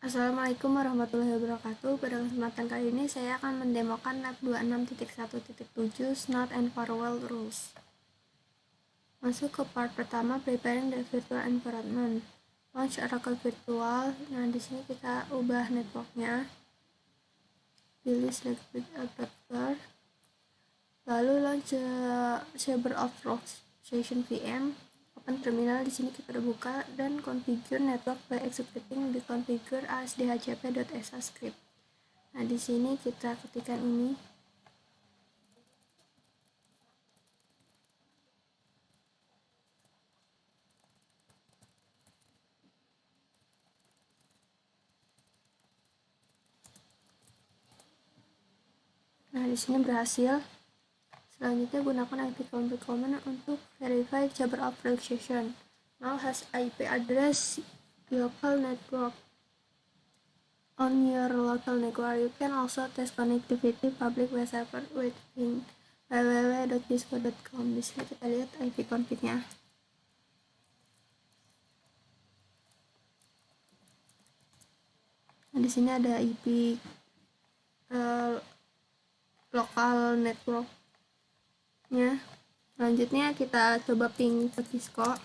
Assalamualaikum warahmatullahi wabarakatuh. Pada kesempatan kali ini saya akan mendemokan lab 26.1.7 Snot and Firewall Rules. Masuk ke part pertama, preparing the virtual environment. Launch Oracle Virtual. Nah, di sini kita ubah networknya. Pilih select with adapter. Lalu launch Saber of Workstation VM. Open terminal, di sini kita buka dan configure network by executing the configure as dhcp.sh script. Nah, di sini kita ketikkan ini. Nah, di sini berhasil. Selanjutnya gunakan IP config command untuk verify Saber of Workstation. Now has IP address local network. On your local network, you can also test connectivity public web server with ping www.cisco.com. Di sini kita lihat IP config-nya. Nah, di sini ada IP lokal network-nya. Selanjutnya kita coba ping ke Cisco.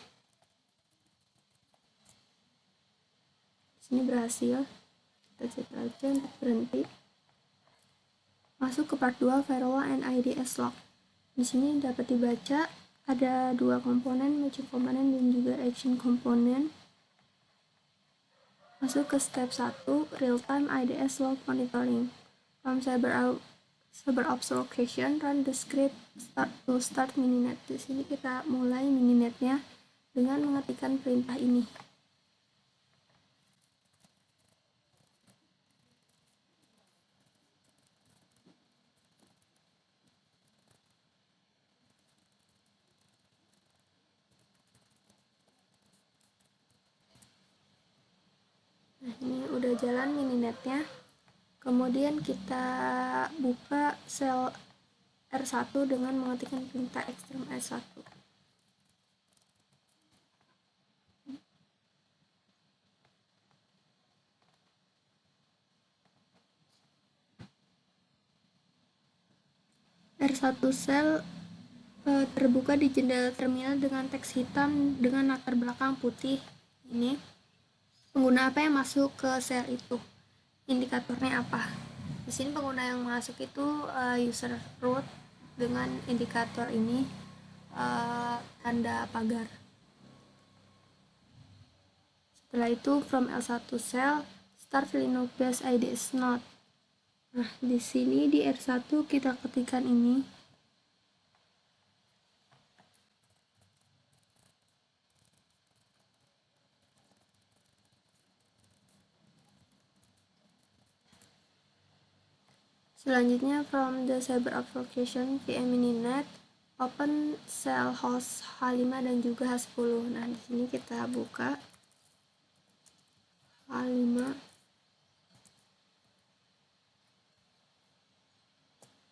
Di sini berhasil. Kita cek aja untuk berhenti. Masuk ke part 2, firewall and IDS log. Di sini dapat dibaca ada dua komponen, matching komponen dan juga action komponen. Masuk ke step 1, real time IDS log monitoring. From Saber of Workstation, run the script start mininet. Di sini kita mulai mininetnya dengan mengetikkan perintah ini. Nah, ini udah jalan mininetnya. Kemudian kita buka sel R1 dengan mengetikkan perintah extreme R1. R1 sel terbuka di jendela terminal dengan teks hitam dengan latar belakang putih. Ini pengguna apa yang masuk ke sel itu? Indikatornya apa? Di sini pengguna yang masuk itu user root dengan indikator ini tanda pagar. Setelah itu from L1 cell start Linux base ID is not. Nah, di sini di R1 kita ketikkan ini. Selanjutnya from the Saber of Workstation VM mininet open cell host H5 dan juga H10. Nah, di sini kita buka H5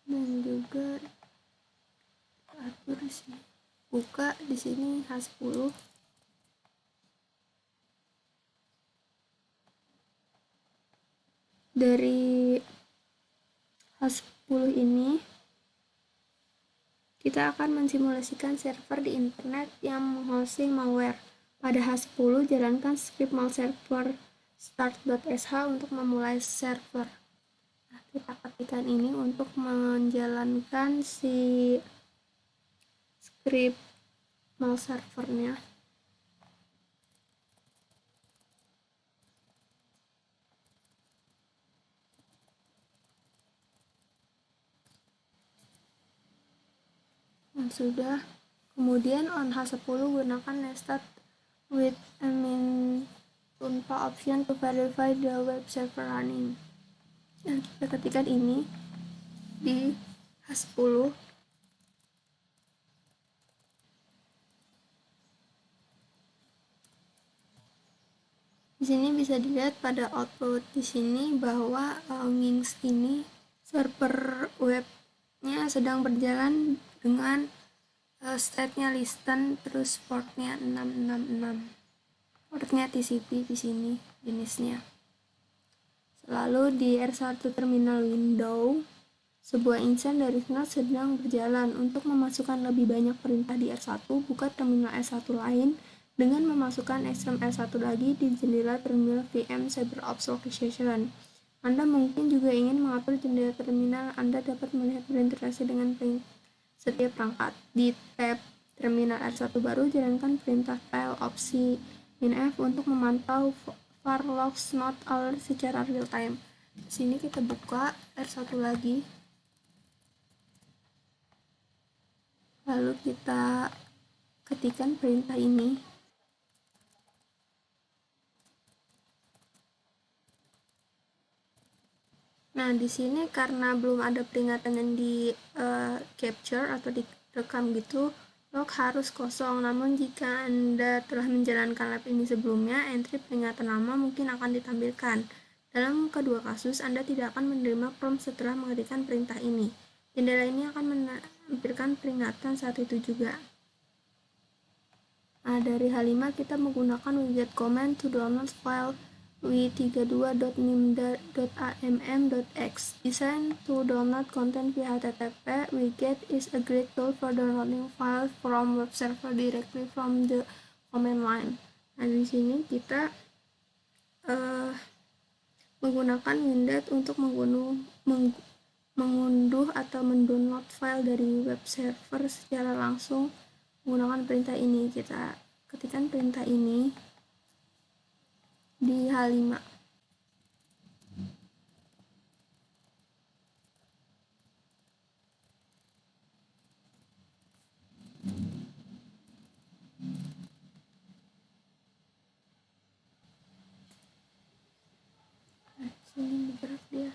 dan juga atur di sini. Buka di sini H10. Dari H10 ini kita akan mensimulasikan server di internet yang menghosting malware. Pada H10 jalankan script malserver start.sh untuk memulai server. Nah, kita ketikkan ini untuk menjalankan si script malservernya. Sudah. Kemudian on H10 gunakan nested with admin tanpa option to verify the web server running. Dan kita ketikkan ini di H10. Di sini bisa dilihat pada output di sini bahwa Wings ini server webnya sedang berjalan dengan state-nya listen, terus portnya 666. Portnya TCP di sini jenisnya. Lalu di R1 terminal window, sebuah instance dari Snot sedang berjalan. Untuk memasukkan lebih banyak perintah di R1, buka terminal R1 lain dengan memasukkan extern R1 lagi di jendela terminal VM CyberOps Workstation. Anda mungkin juga ingin mengatur jendela terminal. Anda dapat melihat berinteraksi dengan setiap perangkat. Di tab terminal R1 baru, jalankan perintah file opsi minf untuk memantau var logs not alert secara real time. Di sini kita buka R1 lagi. Lalu kita ketikkan perintah ini. Nah, di sini karena belum ada peringatan yang di capture atau direkam gitu, log harus kosong. Namun jika Anda telah menjalankan lab ini sebelumnya, entry peringatan lama mungkin akan ditampilkan. Dalam kedua kasus, Anda tidak akan menerima prompt setelah mengetikkan perintah ini. Jendela ini akan menampilkan peringatan saat itu juga. Nah, dari H5 kita menggunakan widget command to download file w32.nim.amm.x. Designed to download content via HTTP, widget is a great tool for downloading files from web server directly from the command line. Nah, di sini kita menggunakan widget untuk mengunduh atau mendownload file dari web server secara langsung menggunakan perintah ini. Kita ketikkan perintah ini di H5. Sini bergerak dia.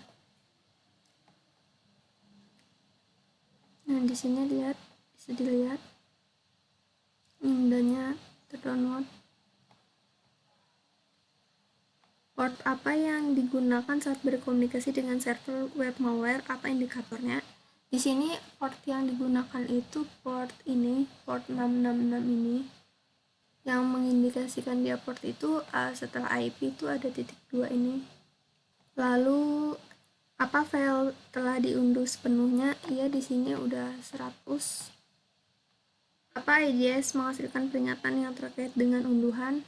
Nah, di sini bisa dilihat indahnya terdownload. Port apa yang digunakan saat berkomunikasi dengan server web malware? Apa indikatornya? Di sini port yang digunakan itu port ini, port 666 ini. Yang mengindikasikan dia port itu setelah IP itu ada titik 2 ini. Lalu apa file telah diunduh sepenuhnya? Iya, di sini udah 100. Apa IDS menghasilkan peringatan yang terkait dengan unduhan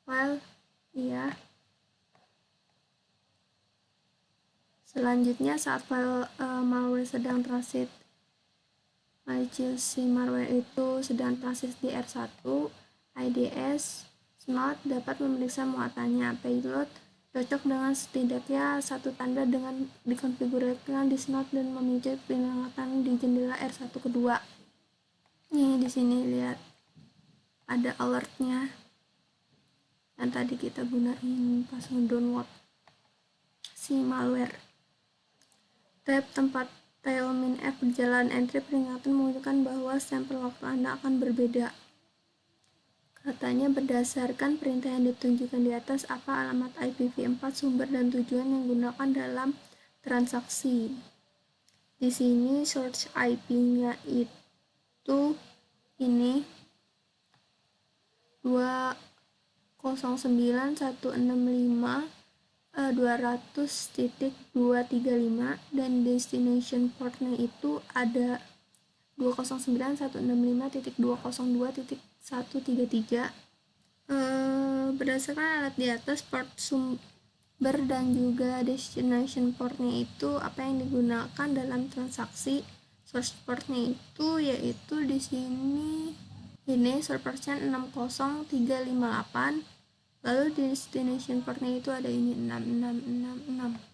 file? Iya. Selanjutnya, saat file malware sedang transit, malicious malware itu sedang transit di R1, IDS Snot dapat memeriksa muatannya. Payload cocok dengan setidaknya satu tanda dengan dikonfigurasikan di Snot dan memicu peringatan di jendela R1 kedua. Nih, di sini lihat ada alertnya yang tadi kita gunain pas ngedownload si malware. Tab tempat tailminf berjalan, entry peringatan menunjukkan bahwa sampel waktu Anda akan berbeda. Katanya berdasarkan perintah yang ditunjukkan di atas, apa alamat IPv4 sumber dan tujuan yang digunakan dalam transaksi. Di sini source IP-nya itu ini 209.165.200.235 dan destination portnya itu ada 209.165.202.133. Berdasarkan alat di atas, port sumber dan juga destination portnya itu apa yang digunakan dalam transaksi. Source portnya itu yaitu di sini ini source portnya 60358, lalu destination portnya itu ada ini 6666.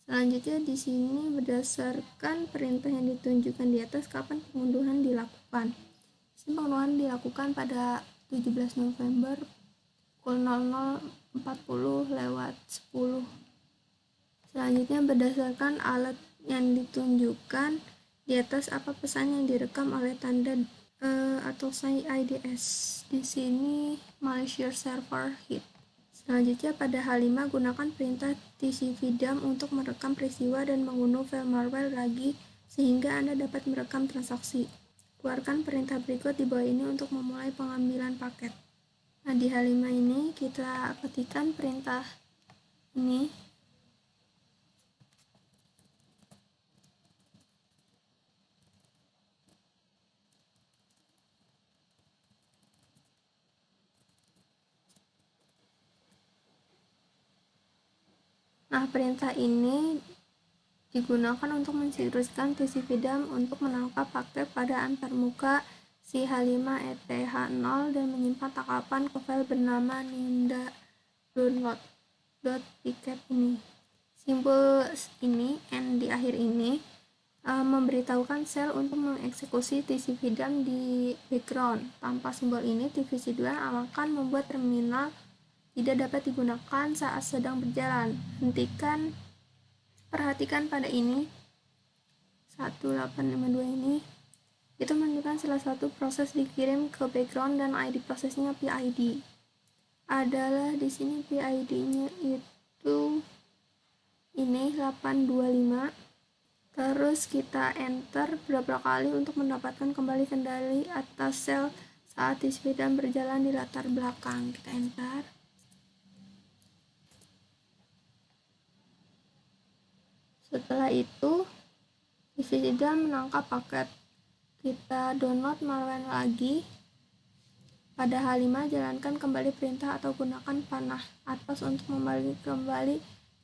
Selanjutnya di sini berdasarkan perintah yang ditunjukkan di atas, kapan pengunduhan dilakukan. Pengunduhan dilakukan pada 17 November pukul 00.40/10. Selanjutnya berdasarkan alat yang ditunjukkan di atas, apa pesan yang direkam oleh tanda atau sign IDS. Di sini malicious server hit. Selanjutnya pada H5 gunakan perintah tcvdump untuk merekam peristiwa dan mengunduh file malware lagi sehingga Anda dapat merekam transaksi. Keluarkan perintah berikut di bawah ini untuk memulai pengambilan paket. Nah, di H5 ini kita ketikkan perintah ini Nah, perintah ini digunakan untuk mensinkronkan TCP/DIMM untuk menangkap paket pada antarmuka si H5ETH0 dan menyimpan tangkapan ke file bernama ninda.download.pcap ini. Simbol ini, N di akhir ini, memberitahukan sel untuk mengeksekusi TCP/DIMM di background. Tanpa simbol ini, divisi 2 akan membuat terminal tidak dapat digunakan saat sedang berjalan. Perhatikan pada ini, 1852 ini, itu menunjukkan salah satu proses dikirim ke background dan ID prosesnya PID. Adalah di sini PID-nya itu ini 825. Terus kita enter beberapa kali untuk mendapatkan kembali kendali atas sel saat TCP/DIMM berjalan di latar belakang. Kita enter. Setelah itu, TCP/DIMM menangkap paket. Kita download malware lagi. Pada H5, jalankan kembali perintah atau gunakan panah atas untuk kembali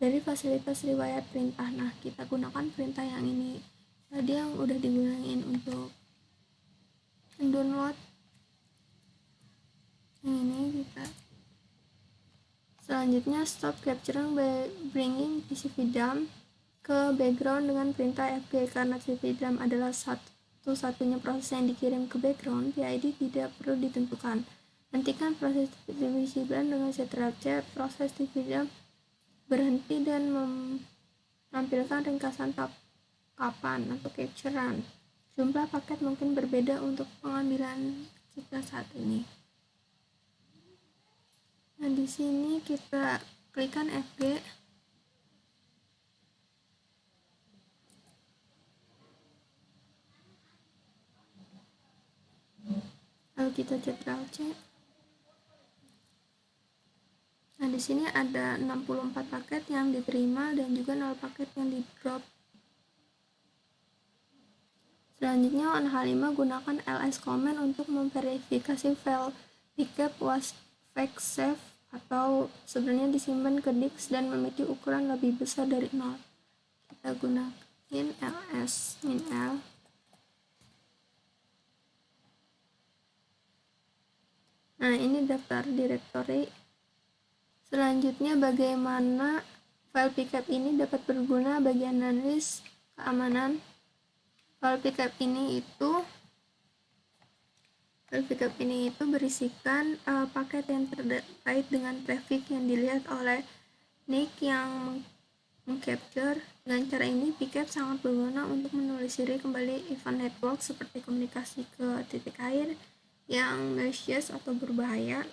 dari fasilitas riwayat perintah. Nah, kita gunakan perintah yang ini. Tadi yang udah digunain untuk download. Yang ini kita. Selanjutnya, stop capturing by bringing TCP/DIMM ke background dengan perintah fg. Karena TCP/DIMM adalah satu-satunya proses yang dikirim ke background, PID tidak perlu ditentukan. Hentikan proses divisi blend dengan Ctrl+C. Proses TCP/DIMM berhenti dan menampilkan ringkasan tangkapan atau capture-an. Jumlah paket mungkin berbeda untuk pengambilan kita saat ini. Nah, di sini kita klikkan fg. Lalu kita Ctrl+C. Nah, di sini ada 64 paket yang diterima dan juga 0 paket yang di-drop. Selanjutnya, on H5 gunakan ls command untuk memverifikasi file pcap was fact-safe atau sebenarnya disimpan ke disk dan memiliki ukuran lebih besar dari 0. Kita gunakan ls-l. Nah, ini daftar direktori. Selanjutnya, bagaimana file pcap ini dapat berguna bagi analis keamanan. File pcap ini berisikan paket yang terkait dengan traffic yang dilihat oleh NIC yang mengcapture. Dengan cara ini, pcap sangat berguna untuk menelusuri kembali event network seperti komunikasi ke titik air yang malicious atau berbahaya.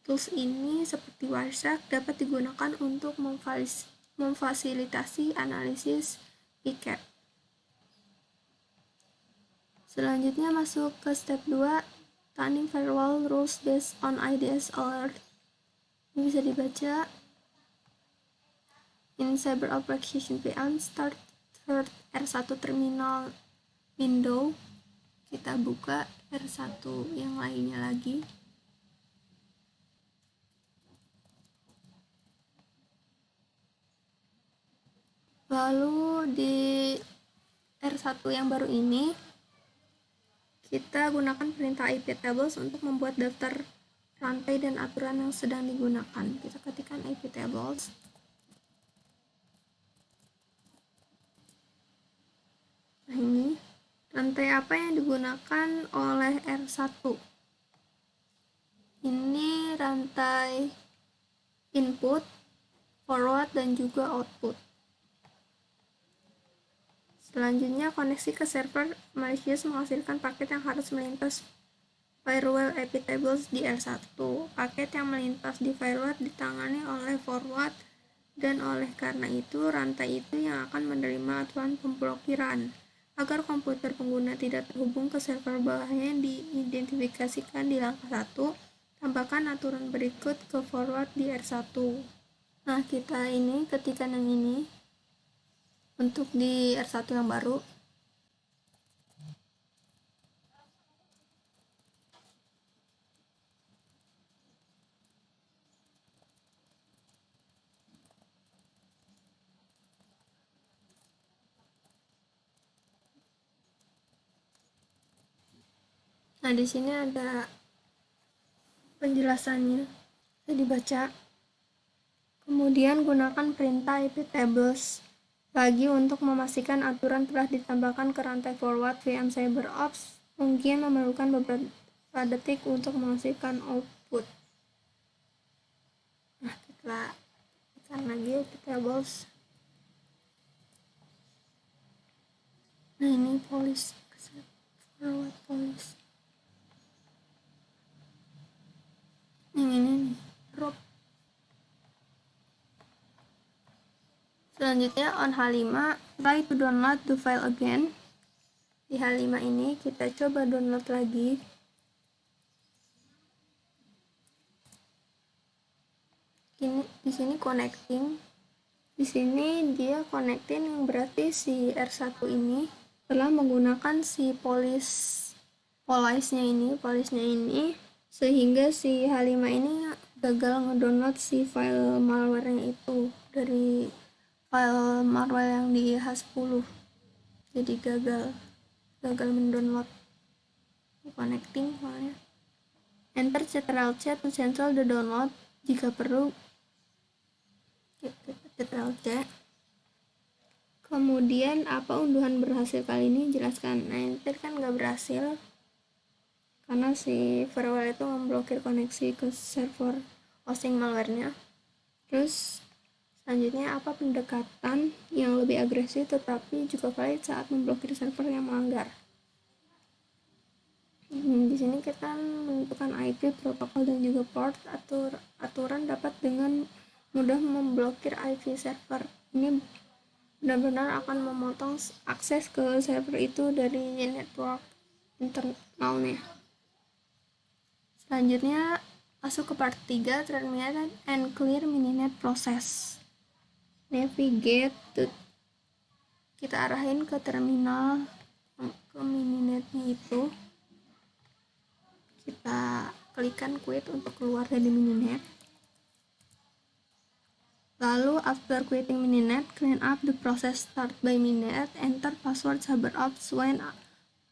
Tools ini seperti Wireshark dapat digunakan untuk memfasilitasi analisis pcap. Selanjutnya masuk ke step 2, Tuning Firewall Rules Based on IDS Alert. Ini bisa dibaca. In Cyber Application VM, start R1 terminal window. Kita buka R1 yang lainnya lagi. Lalu di R1 yang baru ini, kita gunakan perintah iptables untuk membuat daftar rantai dan aturan yang sedang digunakan. Kita ketikkan iptables. Nah, ini rantai apa yang digunakan oleh R1. Ini rantai input, forward, dan juga output. Selanjutnya, koneksi ke server malicious menghasilkan paket yang harus melintas firewall iptables di R1. Paket yang melintas di firewall ditangani oleh forward, dan oleh karena itu rantai itu yang akan menerima aturan pemblokiran. Agar komputer pengguna tidak terhubung ke server bahaya yang diidentifikasikan di langkah 1, tambahkan aturan berikut ke forward di R1. Nah, kita ini ketikkan yang ini untuk di R1 yang baru. Nah, di sini ada penjelasannya, bisa dibaca. Kemudian gunakan perintah iptables lagi untuk memastikan aturan telah ditambahkan ke rantai forward VM CyberOps. Mungkin memerlukan beberapa detik untuk menghasilkan output. Nah, kita tekan lagi iptables. Nah, ini police forward police. Yang ini nih, drop. Selanjutnya on H5, try to download the file again. Di H5 ini kita coba download lagi. Di sini connecting. Di sini dia connecting, yang berarti si R1 ini telah menggunakan si police-nya ini sehingga si H5 ini gagal ngedownload si file malware-nya itu dari file malware yang di H10. Jadi gagal mendownload. Connecting soalnya. Enter Ctrl+C to cancel the download. Jika perlu, Ctrl+C. Kemudian apa unduhan berhasil kali ini, jelaskan. Nah, ini kan nggak berhasil karena si firewall itu memblokir koneksi ke server hosting malware-nya. Terus selanjutnya apa pendekatan yang lebih agresif tetapi juga valid saat memblokir server yang melanggar. Di sini kita menentukan IP, protokol, dan juga port. Aturan dapat dengan mudah memblokir IP server. Ini benar-benar akan memotong akses ke server itu dari network internalnya. Selanjutnya masuk ke part 3, terminate and clear mininet process. Navigate kita arahin ke terminal, ke mininetnya itu. Kita klikkan quit untuk keluar dari mininet. Lalu after quitting mininet, clean up the process start by mininet, enter password CyberOps when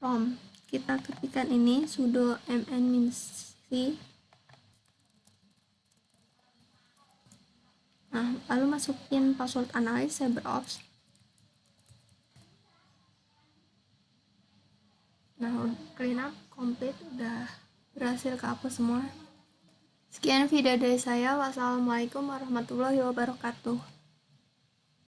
prompt. Kita ketikkan ini sudo mn-c. Nah, lalu masukin password analysis CyberOps. Nah, clean up complete, udah berhasil kehapus semua. Sekian video dari saya. Wassalamualaikum warahmatullahi wabarakatuh.